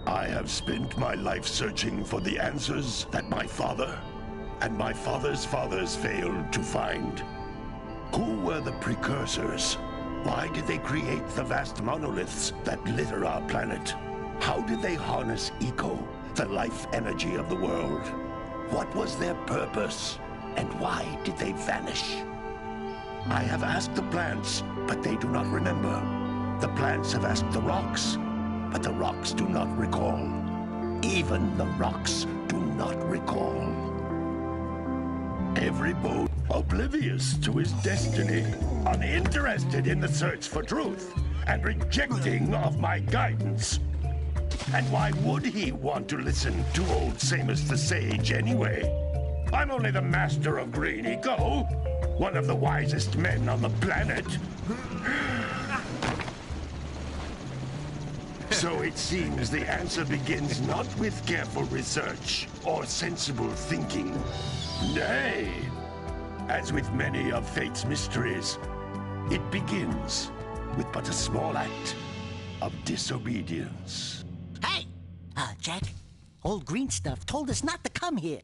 I have spent my life searching for the answers that my father and my father's fathers failed to find. Who were the Precursors? Why did they create the vast monoliths that litter our planet? How did they harness eco, the life energy of the world? What was their purpose? And why did they vanish? I have asked the plants, but they do not remember. The plants have asked the rocks, but the rocks do not recall. Even the rocks do not recall. Every boat oblivious to his destiny, uninterested in the search for truth, and rejecting of my guidance. And why would he want to listen to old Samus the Sage anyway? I'm only the master of green eco, one of the wisest men on the planet. So it seems the answer begins not with careful research or sensible thinking. Nay, as with many of fate's mysteries, it begins with but a small act of disobedience. Hey! Jack, old green stuff told us not to come here.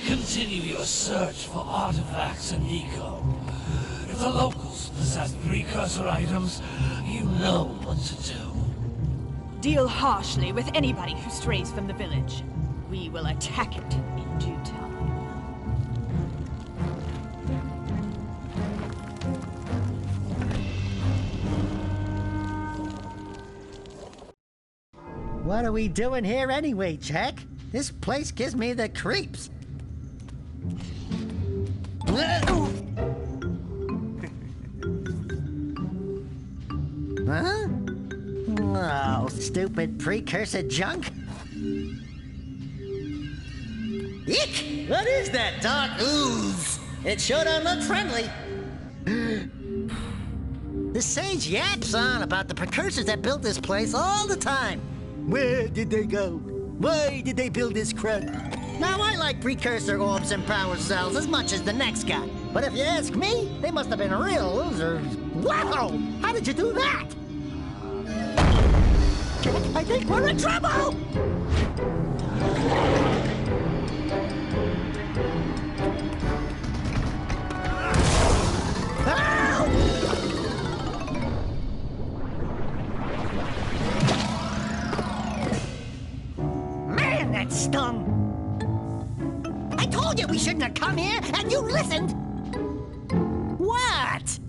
Continue your search for artifacts and eco. If the locals possess precursor items, you know what to do. Deal harshly with anybody who strays from the village. We will attack it in due time. What are we doing here anyway, Jack? This place gives me the creeps. Huh? Oh, stupid precursor junk. Eek! What is that dark ooze? It sure don't look friendly. The sage yaps on about the precursors that built this place all the time. Where did they go? Why did they build this crud? Now, I like precursor orbs and power cells as much as the next guy. But if you ask me, they must have been real losers. Wow! How did you do that? I think we're in trouble! Man, that stung! I told you we shouldn't have come here, and you listened! What?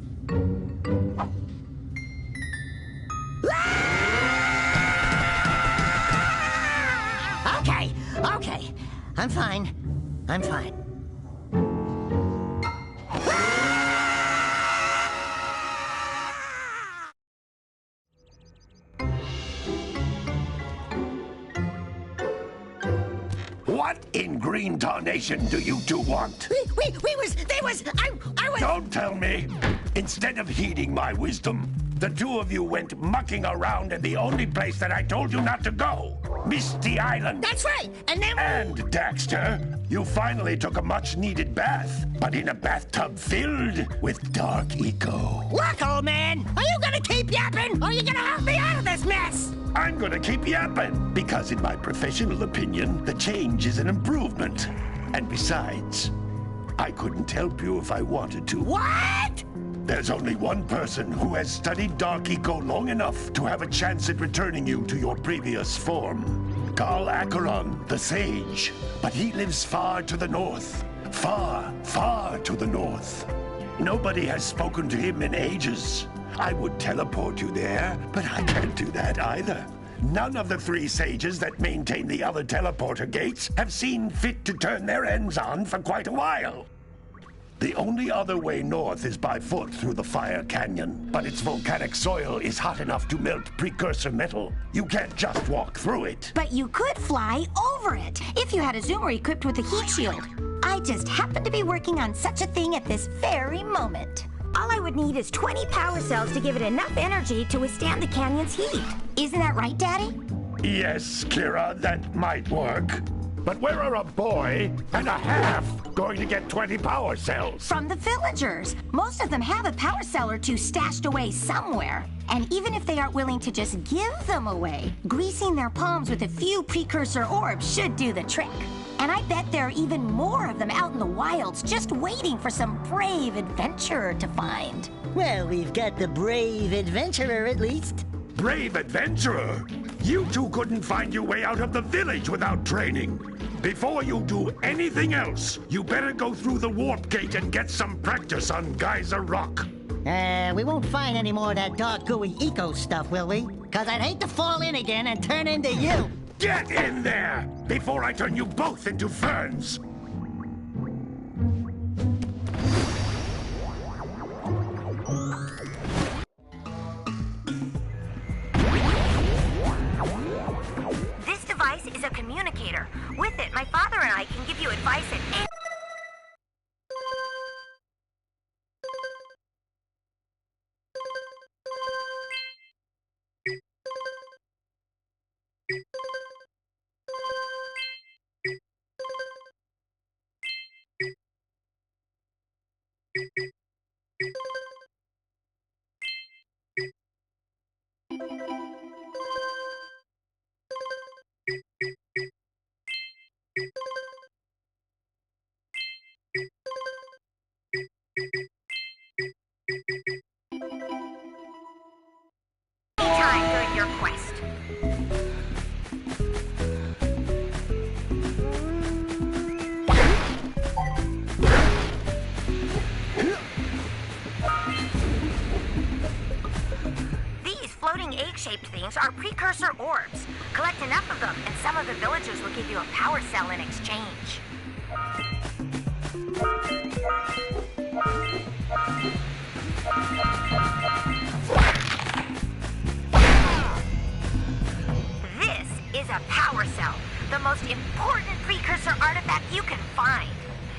Okay. I'm fine. What in green tarnation do you two want? I was... Don't tell me! Instead of heeding my wisdom, The two of you went mucking around in the only place that I told you not to go, Misty Island. That's right. And then And, Daxter, you finally took a much-needed bath, but in a bathtub filled with dark eco. Look, old man, are you gonna keep yapping, or are you gonna help me out of this mess? I'm gonna keep yapping, because in my professional opinion, the change is an improvement. And besides, I couldn't help you if I wanted to. What? There's only one person who has studied Dark Eco long enough to have a chance at returning you to your previous form. Carl Acheron, the Sage. But he lives far to the north. Far, far to the north. Nobody has spoken to him in ages. I would teleport you there, but I can't do that either. None of the three sages that maintain the other teleporter gates have seen fit to turn their ends on for quite a while. The only other way north is by foot through the Fire Canyon, but its volcanic soil is hot enough to melt precursor metal. You can't just walk through it. But you could fly over it if you had a zoomer equipped with a heat shield. I just happen to be working on such a thing at this very moment. All I would need is 20 power cells to give it enough energy to withstand the canyon's heat. Isn't that right, Daddy? Yes, Kira, that might work. But where are a boy and a half going to get 20 power cells? From the villagers. Most of them have a power cell or two stashed away somewhere. And even if they aren't willing to just give them away, greasing their palms with a few precursor orbs should do the trick. And I bet there are even more of them out in the wilds just waiting for some brave adventurer to find. Well, we've got the brave adventurer at least. Brave adventurer? You two couldn't find your way out of the village without training. Before you do anything else, you better go through the warp gate and get some practice on Geyser Rock. We won't find any more of that dark gooey eco stuff, will we? Because I'd hate to fall in again and turn into you. Get in there before I turn you both into ferns. This device is a communicator. With it, my father and I can give you advice at any... time during your quest. These floating egg-shaped things are precursor orbs. Collect enough of them, and some of the villagers will give you a power cell in exchange. This is a power cell, the most important precursor artifact you can find.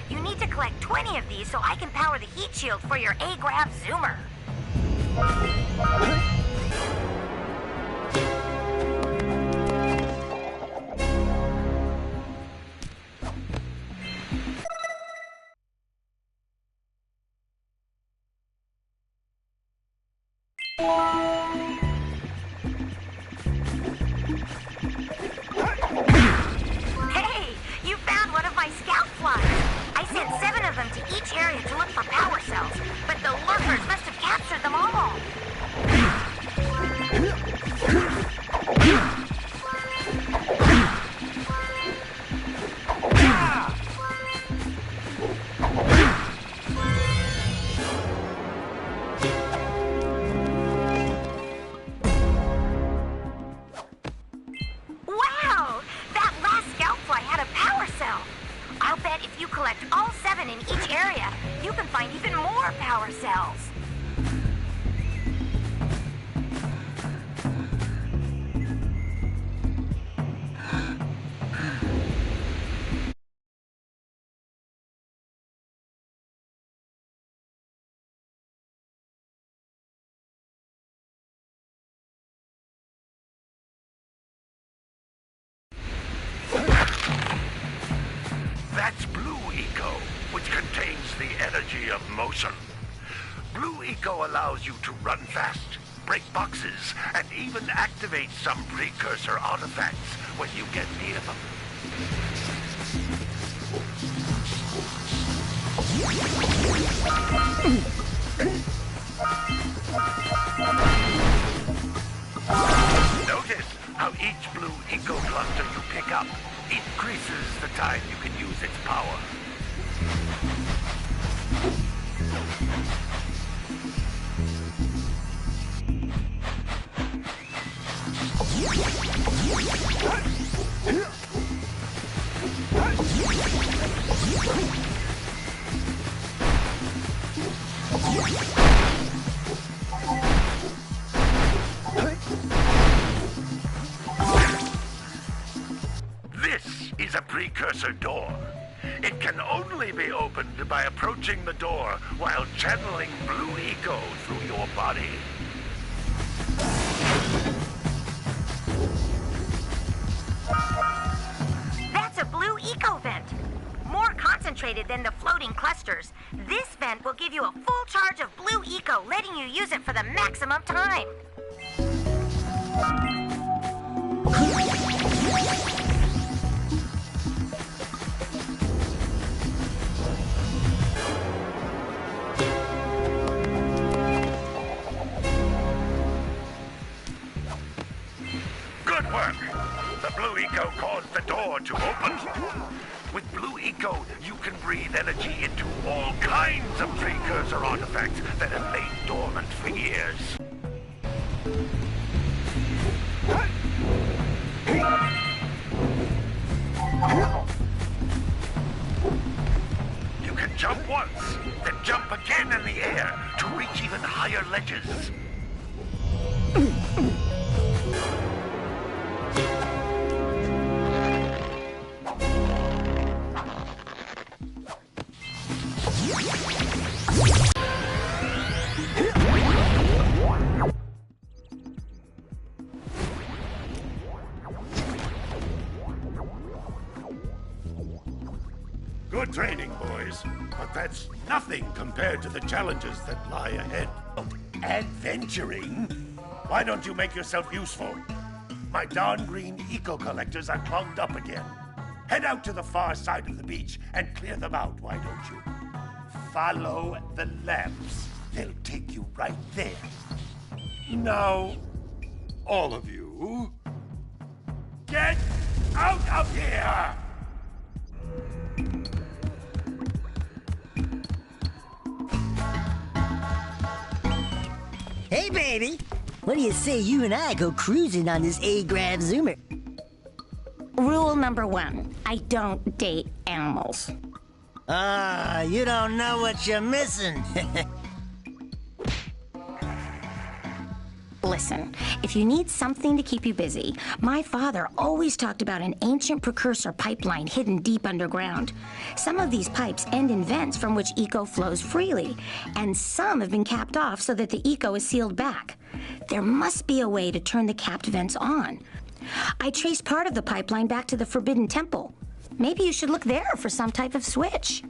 You need to collect 20 of these so I can power the heat shield for your A-Graph zoomer. Hey, you found one of my scout flies. I sent 7 of them to each area to look for power cells, but the lurkers must have captured them all. Wow! That last scout fly had a power cell. I'll bet if you collect all 7 in each area, you can find even more power cells. Eco, which contains the energy of motion. Blue Eco allows you to run fast, break boxes, and even activate some Precursor artifacts when you get near them. Notice how each Blue Eco cluster you pick up increases the time you can use its power. This is a Precursor door. It can only be opened by approaching the door while channeling Blue Eco through your body. That's a Blue Eco vent. More concentrated than the floating clusters. This vent will give you a full charge of Blue Eco, letting you use it for the maximum time. Good work! The Blue Eco caused the door to open. With Blue Eco, you can breathe energy into all kinds of Precursor artifacts that have lain dormant for years. You can jump once, then jump again in the air to reach even higher ledges. Good training, boys, but that's nothing compared to the challenges that lie ahead. Adventuring? Why don't you make yourself useful? My darn green eco collectors are clogged up again. Head out to the far side of the beach and clear them out, why don't you? Follow the lamps. They'll take you right there. Now, all of you, get out of here! Hey, baby. What do you say you and I go cruising on this A-Grav Zoomer? Rule number 1, I don't date animals. Ah, you don't know what you're missing. Listen, if you need something to keep you busy, my father always talked about an ancient precursor pipeline hidden deep underground. Some of these pipes end in vents from which eco flows freely, and some have been capped off so that the eco is sealed back. There must be a way to turn the capped vents on. I traced part of the pipeline back to the Forbidden Temple. Maybe you should look there for some type of switch.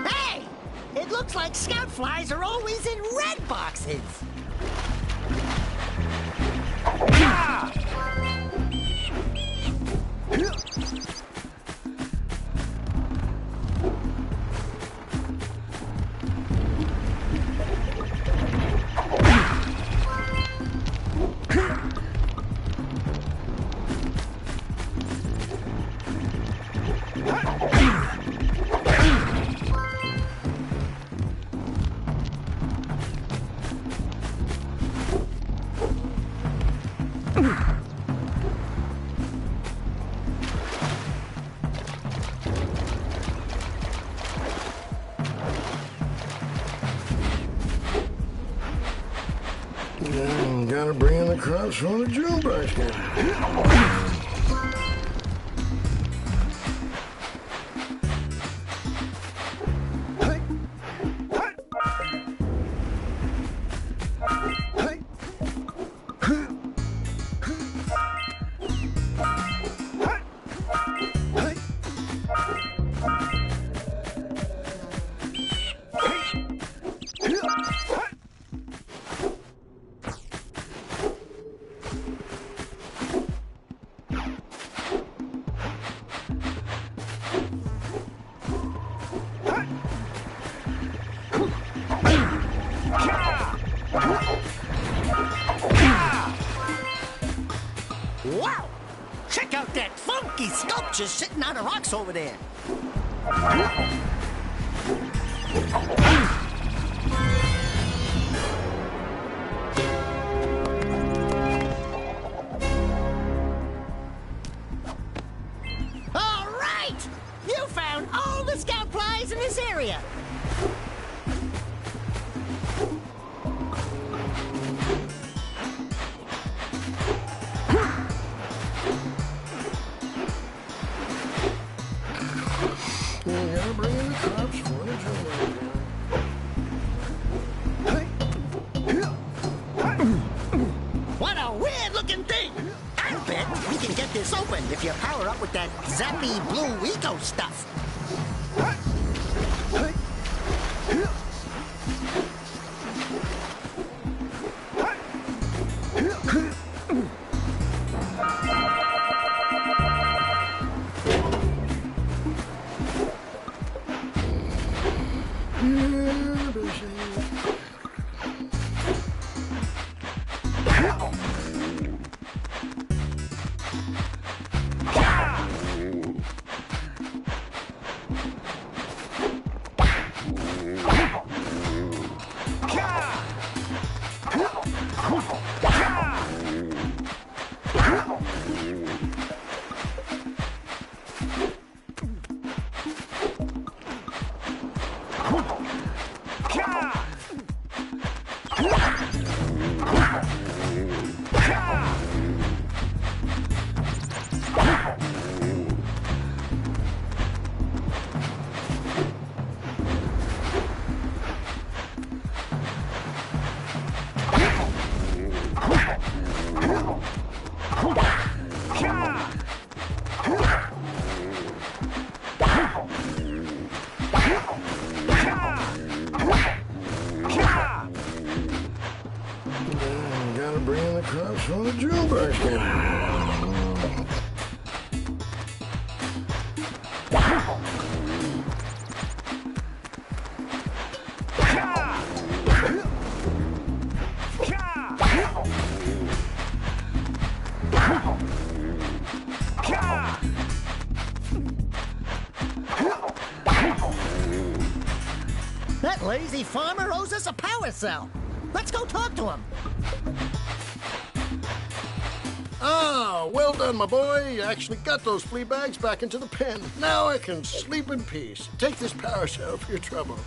Hey! It looks like scout flies are always in red boxes. Ah! crops for the jailbreaker. Wow! Check out that funky sculpture sitting on the rocks over there. All right! You found all the scout flies in this area. You gotta bring in the crops for the jailbreaker. What a weird-looking thing! I bet we can get this open if you power up with that zappy blue eco stuff. Gotta bring in the crops for the jailbreaker. That lazy farmer owes us a power cell. Let's go talk to him. Ah, well done, my boy. You actually got those flea bags back into the pen. Now I can sleep in peace. Take this power cell for your trouble.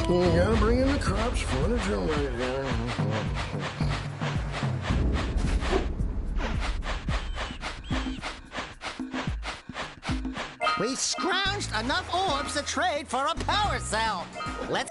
You gotta bring in the crops for the jailbreaker. We scrounged enough orbs to trade for a power cell. Let's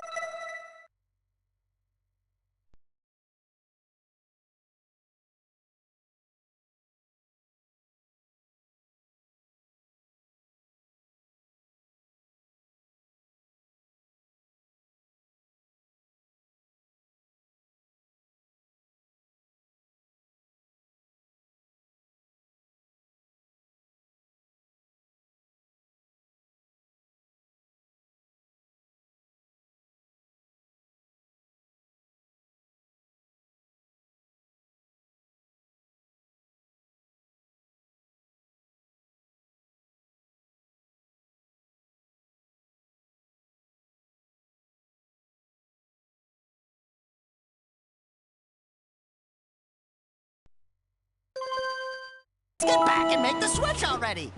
Let's get back and make the switch already.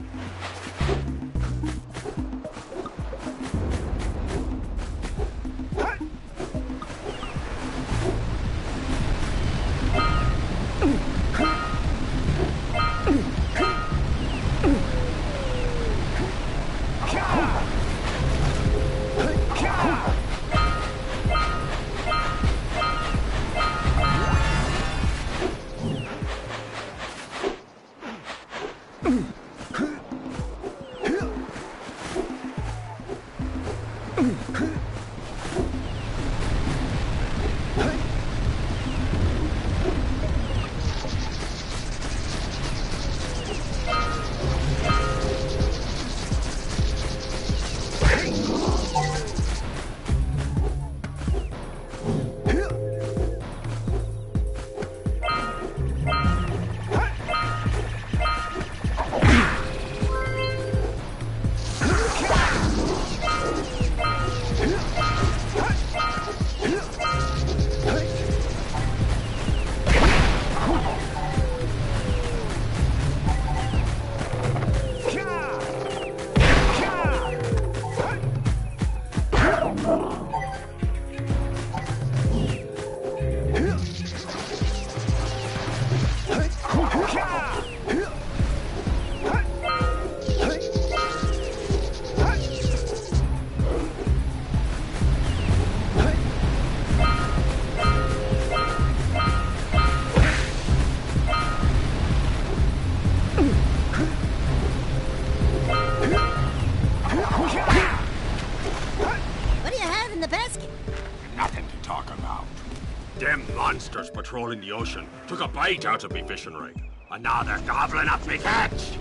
Monsters patrolling the ocean took a bite out of me fishing rig. And now they're gobbling up me catch.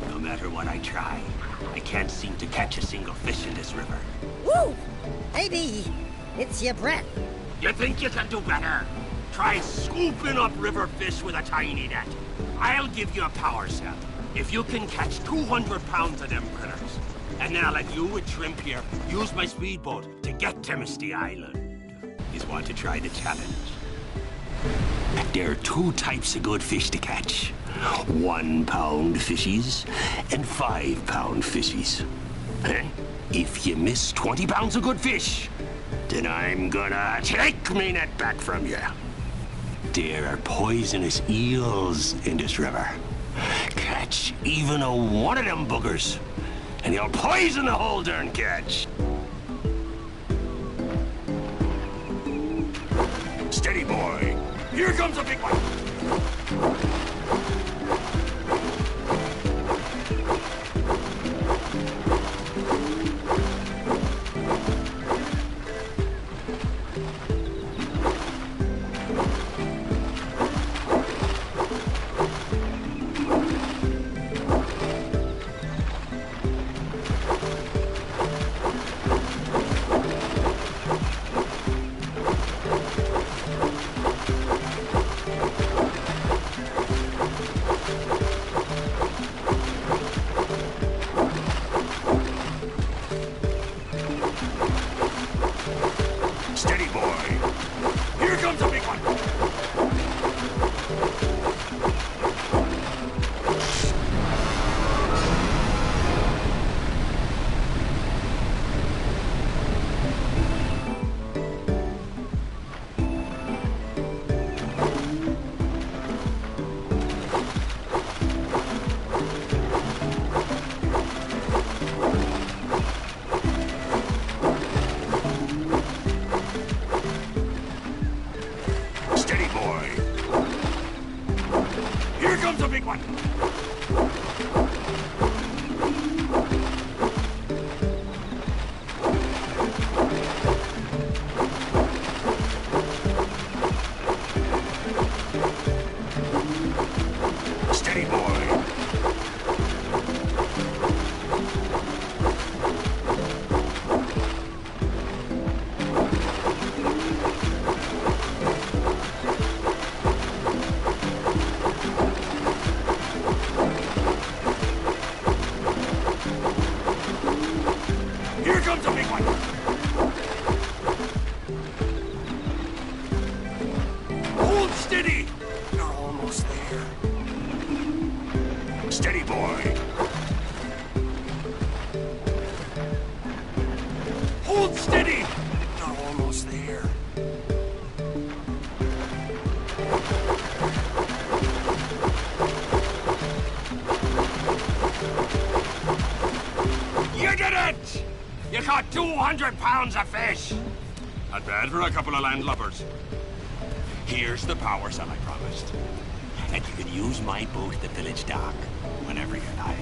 No matter what I try, I can't seem to catch a single fish in this river. Woo! Maybe it's your breath. You think you can do better? Try scooping up river fish with a tiny net. I'll give you a power cell if you can catch 200 pounds of them critters. And then I'll let you and Shrimp here use my speedboat to get to Misty Island. You want to try the challenge? There are two types of good fish to catch. 1 pound fishies and 5 pound fishies. If you miss 20 pounds of good fish, then I'm gonna take me net back from you. There are poisonous eels in this river. Catch even one of them buggers, and you'll poison the whole darn catch. Steady, boy. Here comes a big one. Steady! They're almost there. You did it! You caught 200 pounds of fish! Not bad for a couple of landlubbers. Here's the power cell I promised. And you can use my boat at the village dock whenever you like.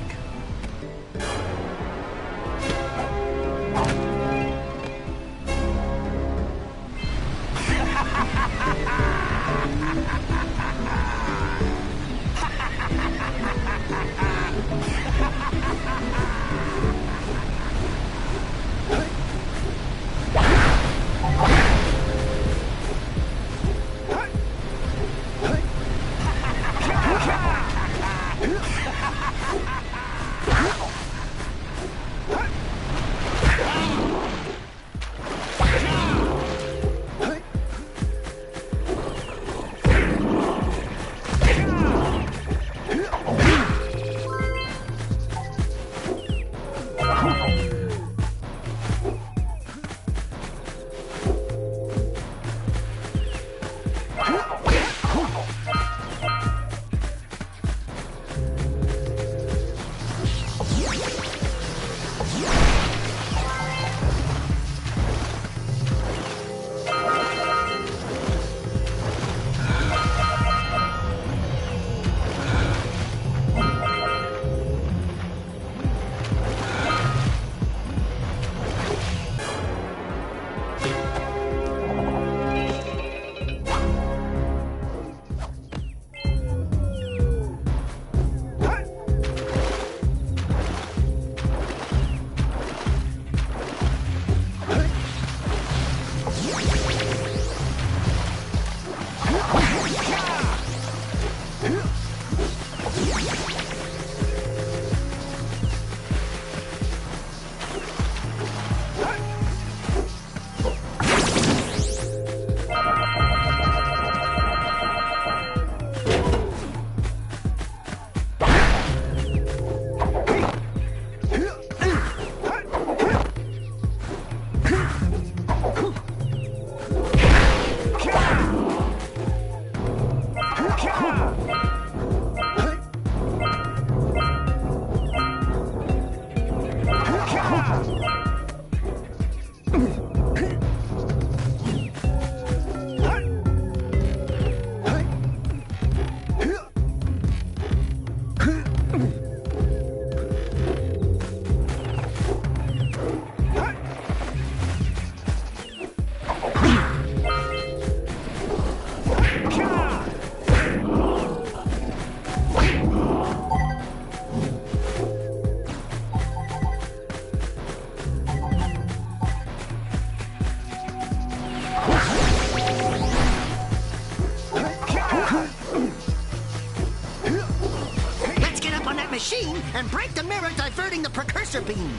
Machine and break the mirror diverting the Precursor beam.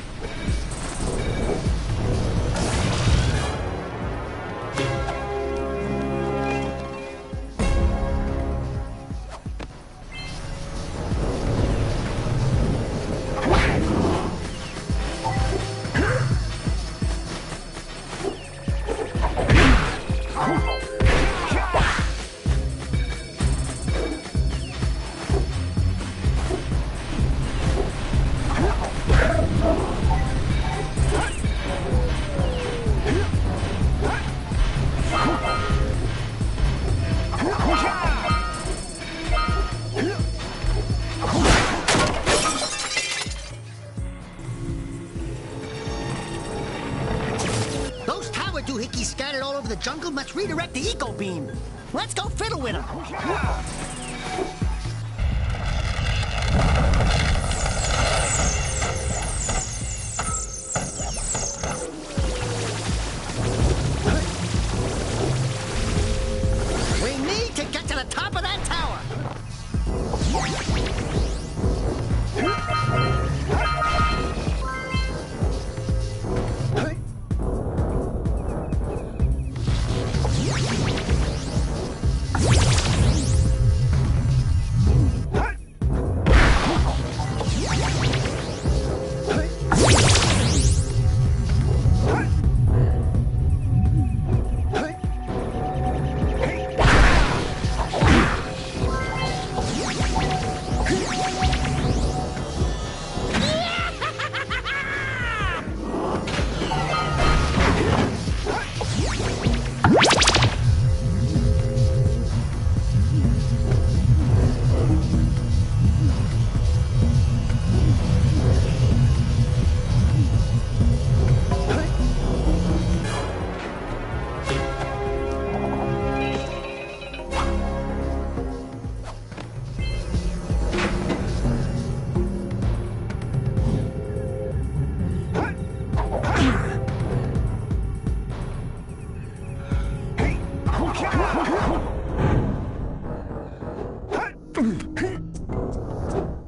Doohickeys scattered all over the jungle must redirect the eco beam. Let's go fiddle with them. We need to get to the top of that tower.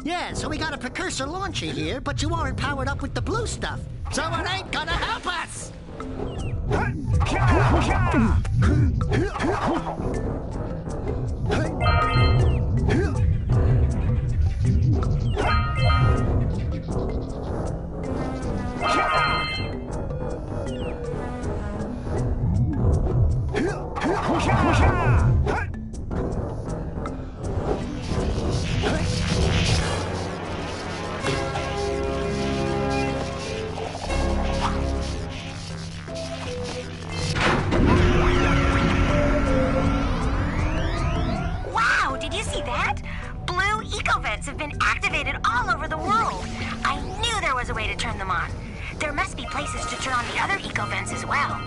Yeah, so we got a Precursor launcher here, but you aren't powered up with the blue stuff. So it ain't gonna help us! Wow, did you see that? Blue eco-vents have been activated all over the world. I knew there was a way to turn them on. There must be places to turn on the other eco-vents as well.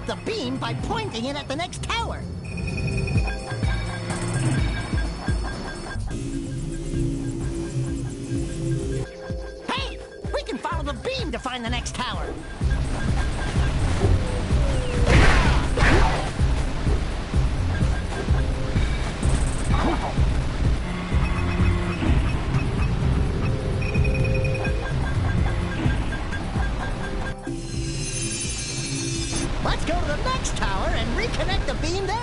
The beam by pointing it at the next tower. Hey, we can follow the beam to find the next tower. Let's go to the next tower and reconnect the beam there.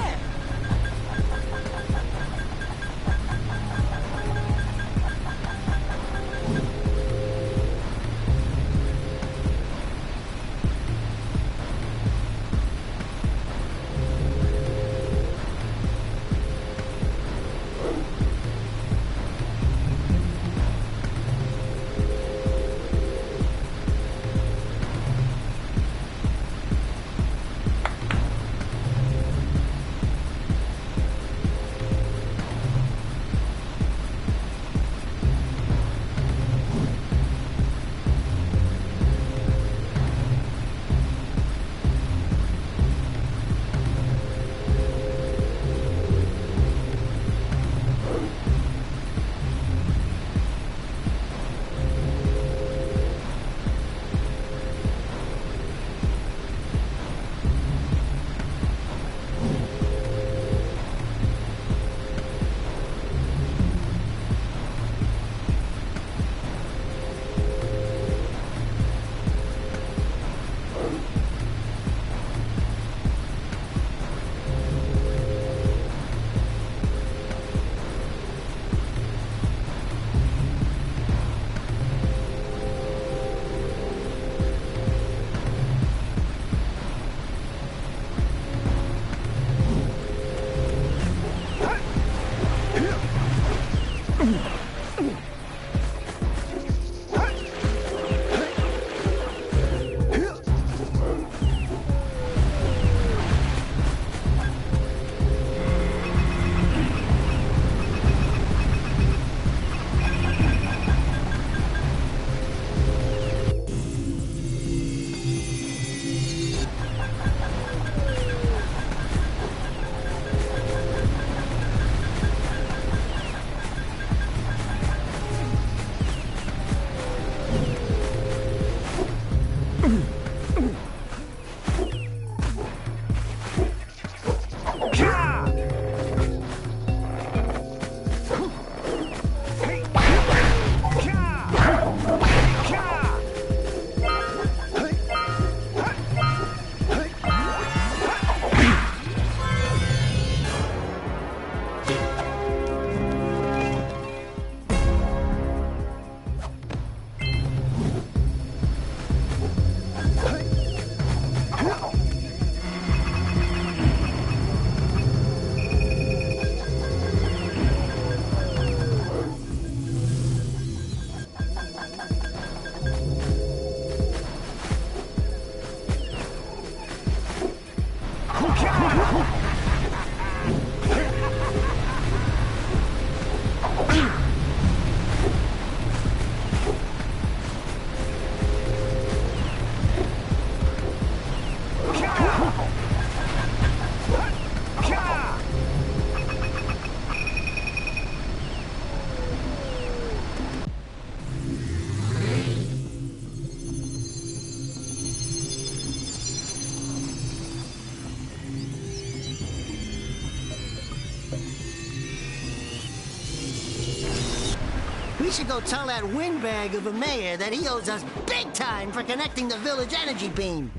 We should go tell that windbag of a mayor that he owes us big time for connecting the village energy beam.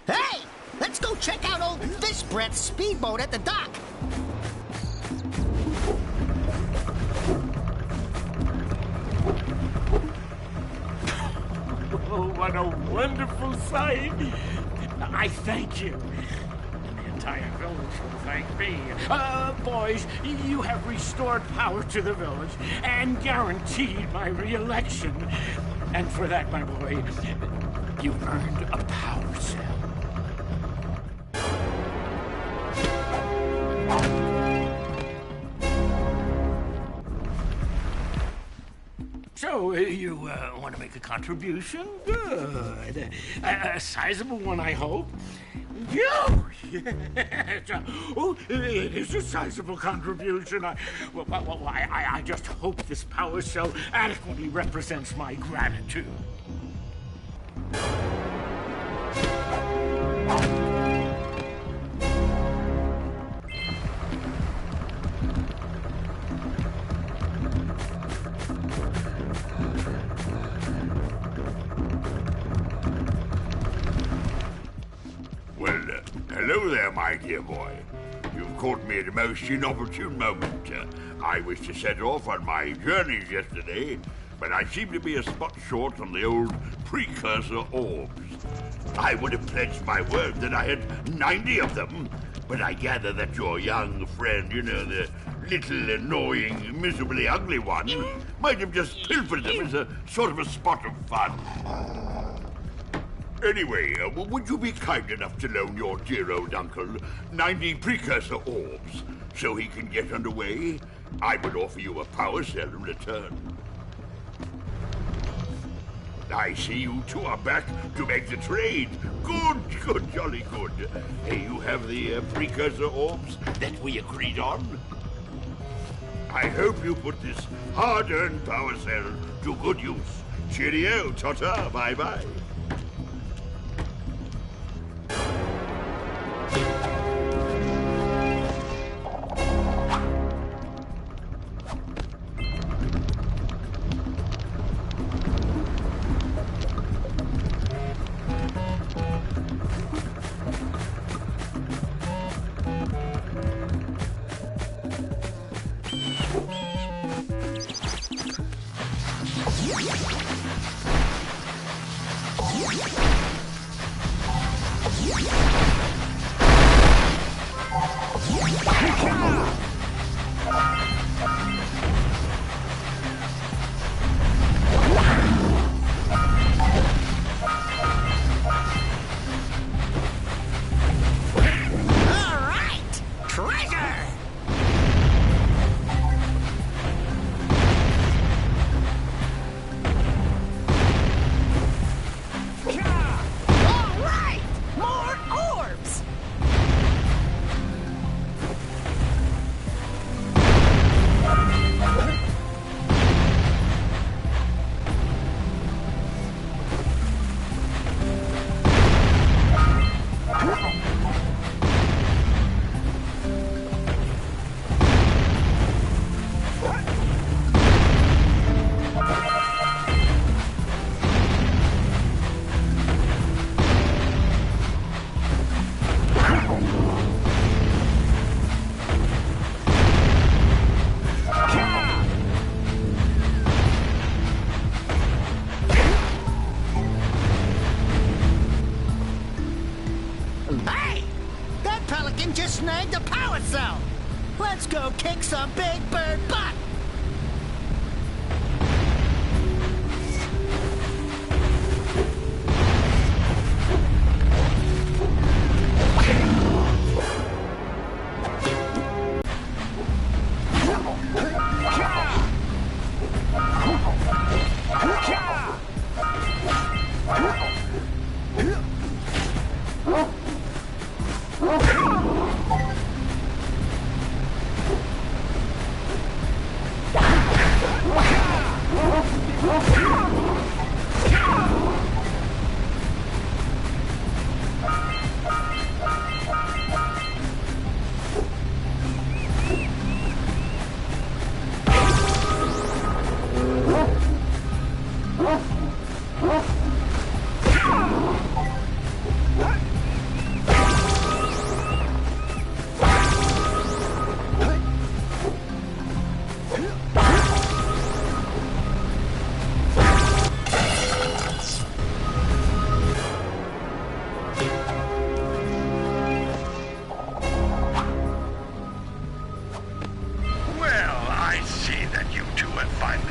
Hey! Let's go check out old Fish Breath's speedboat at the dock. Oh, what a wonderful sight! I thank you. And the entire village will thank me. Boys, you have restored power to the village and guaranteed my re-election. And for that, my boy, you've earned a power cell. So, you want to make a contribution? Good. A sizable one, I hope. Yes. Oh, it is a sizable contribution. I just hope this power cell adequately represents my gratitude. Hello there, my dear boy. You've caught me at a most inopportune moment. I was to set off on my journeys yesterday, but I seem to be a spot short on the old Precursor orbs. I would have pledged my word that I had 90 of them, but I gather that your young friend, you know, the little annoying, miserably ugly one, might have just pilfered them as a sort of a spot of fun. Anyway, would you be kind enough to loan your dear old uncle 90 Precursor orbs so he can get underway? I would offer you a power cell in return. I see you two are back to make the trade. Good, jolly good. You have the Precursor orbs that we agreed on? I hope you put this hard-earned power cell to good use. Cheerio, ta-ta, bye-bye. activate the power cell! Let's go kick some big bird butt!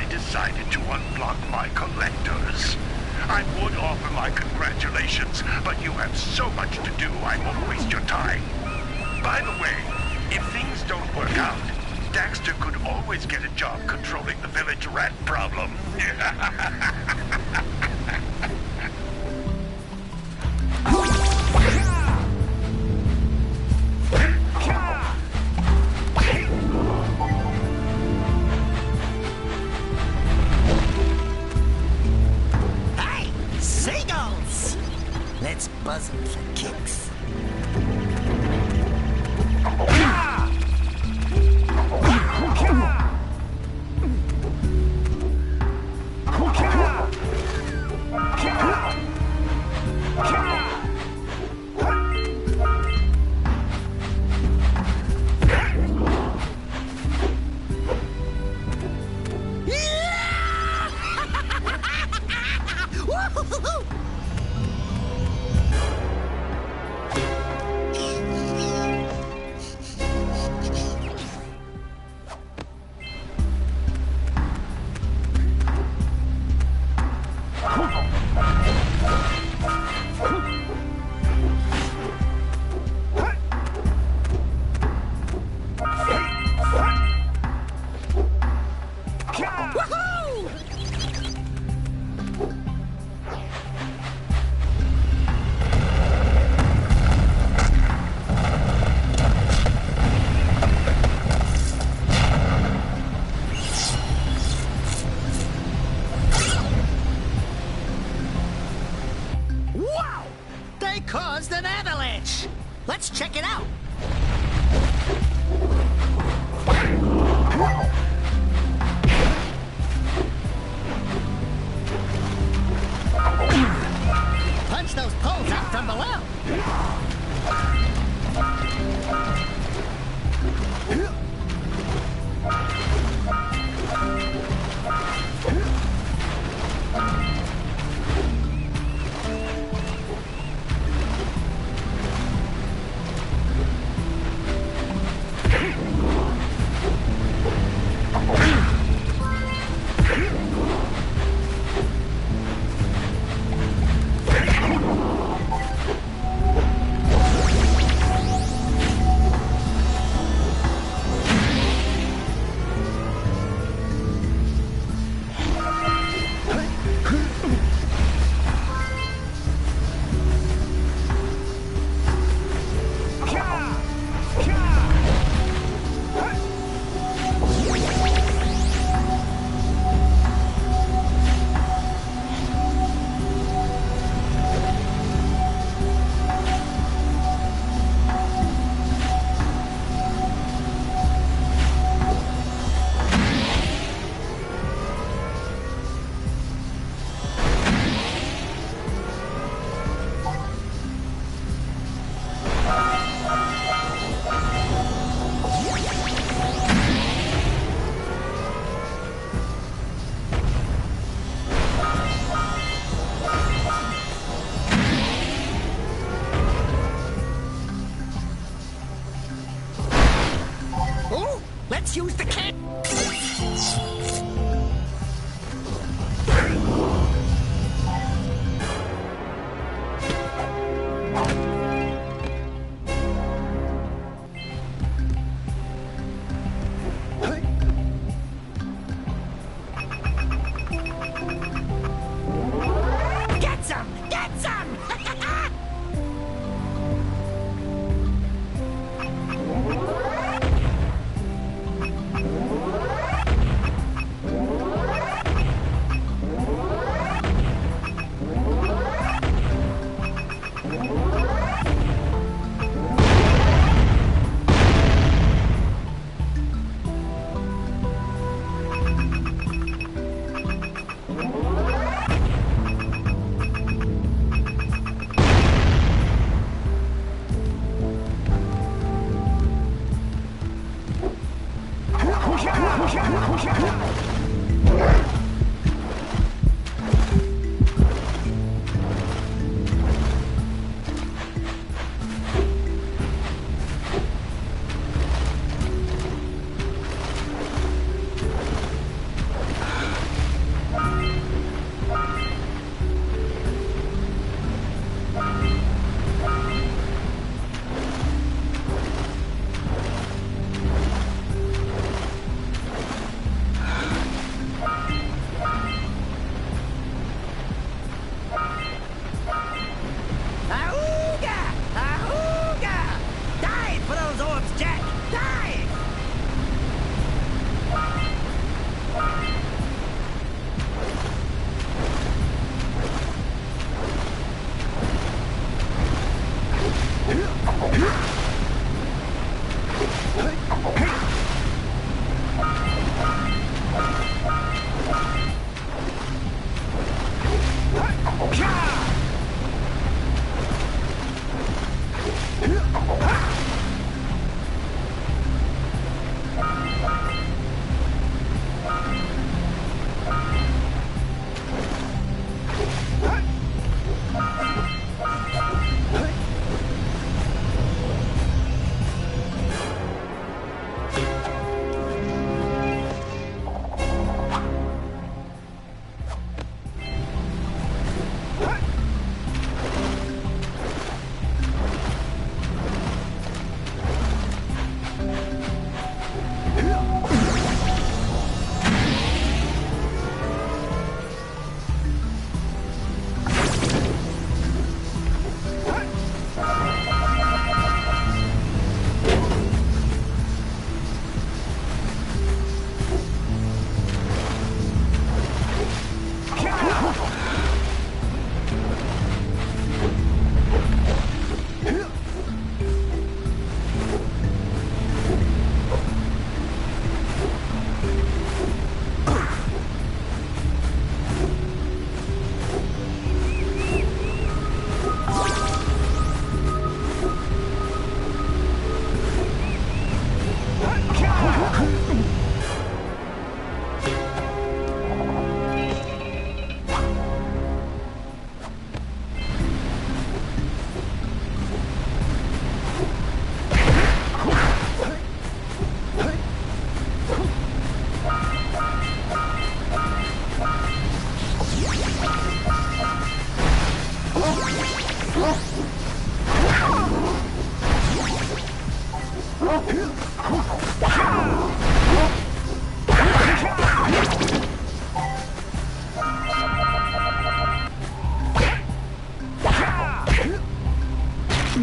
Decided to unblock my collectors. I would offer my congratulations, but you have so much to do, I won't waste your time. By the way, if things don't work out, Daxter could always get a job controlling the village rat problem. Let's buzz him for kicks. Let's use the kit! Get some! Get some!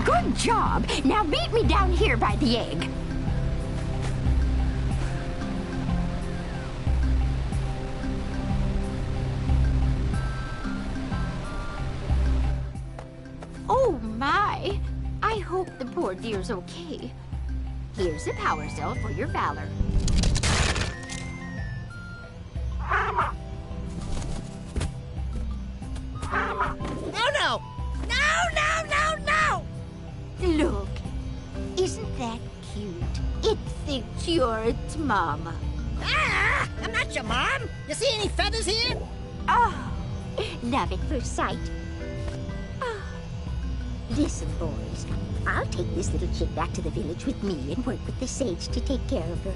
Good job. Now meet me down here by the egg. Oh, my. I hope the poor dear's okay. Here's a power cell for your valor. Oh, no! No, no, no, no! Look, isn't that cute? It thinks you're its mama. Ah! I'm not your mom! You see any feathers here? Oh, love at first sight. Oh. Listen, boys, I'll take this little chick back to the village with me and work with the sage to take care of her.